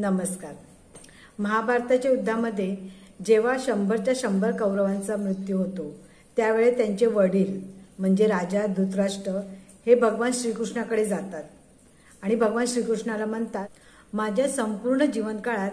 नमस्कार। महाभारताच्या युद्धामध्ये जेव्हा 100च्या 100 कौरवांचा मृत्यू होतो त्यावेळी त्यांचे वडील म्हणजे राजा धृतराष्ट्र हे भगवान श्रीकृष्णाकडे जातात आणि भगवान श्रीकृष्णाला म्हणतात, माझ्या संपूर्ण जीवनकाळात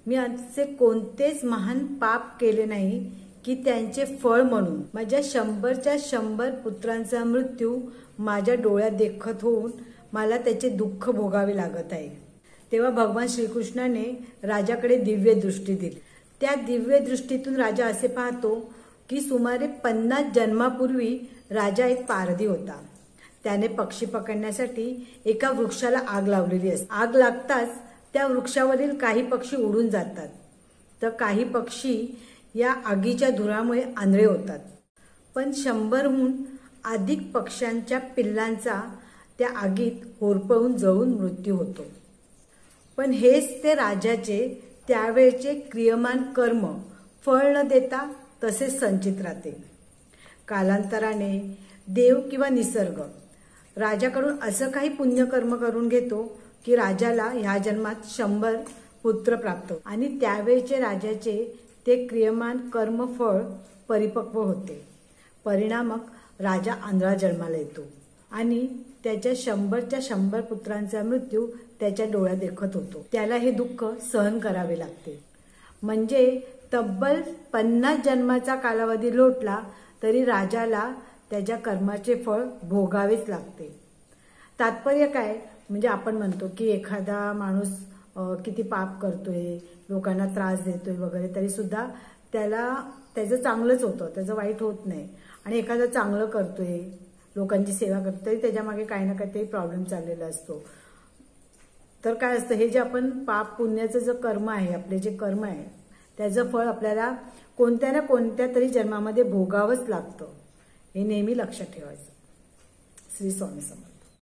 मी असे कोणतेच महान पाप केले नाही की त्यांचे फळ म्हणून माझ्या 100च्या 100 पुत्रांचा मृत्यू माझ्या डोळ्यात देखत होऊन मला त्याचे दुःख भोगावे लागत आहे। तेव्हा भगवान श्रीकृष्णाने राजाकडे दिव्य दृष्टी दिली। त्या दिव्य दृष्टीतून राजा असे पाहतो की सुमारे 50 जन्मापूर्वी राजा एक पारधी होता। त्याने पक्षी पकडण्यासाठी एका वृक्षाला आग लावलेली असते। आग लागताच त्या वृक्षावरील काही पक्षी उडून जातात, तर काही पक्षी या आगीच्या धुरामुळे आंधळे होतात। पण 100हून अधिक पक्ष्यांच्या पिल्लांचा त्या आगीत होरपळून जळून मृत्यू होतो। पण हेच ते राजाचे त्यावेळचे क्रियमान कर्म फळ न देता तसेच संचित राहते। कालांतराने देव किंवा निसर्ग राजाकडून असं काही पुण्यकर्म करून घेतो की राजाला ह्या जन्मात 100 पुत्र प्राप्त होतात आणि त्यावेळचे राजाचे ते क्रियमान कर्म फळ परिपक्व होते। परिणामक राजा आंधळा जन्माला येतो आणि त्याच्या 100च्या 100 पुत्रांचा मृत्यू त्याच्या डोळ्यात देखत होतो। त्याला हे दुःख सहन करावे लागते। म्हणजे तब्बल 50 जन्माचा कालावधी लोटला तरी राजाला त्याच्या कर्माचे फळ भोगावेच लागते। तात्पर्य काय, म्हणजे आपण म्हणतो की एखादा माणूस किती पाप करतोय, लोकांना त्रास देतोय वगैरे, तरी सुद्धा त्याला त्याचं चांगलंच होतं, त्याचं वाईट होत नाही। आणि एखादा चांगलं करतोय, लोकांची सेवा करतोय, त्याच्या मागे काही ना काहीतरी प्रॉब्लेम चाललेला असतो। तर काय असतं, हे जे आपण पाप पुण्याचं जे कर्म आहे, आपले जे कर्म आहे त्याचं फळ आपल्याला कोणत्या ना कोणत्या तरी जन्मामध्ये भोगावंच लागतं। हे नेहमी लक्षात ठेवायचं। श्री स्वामी समर्थ।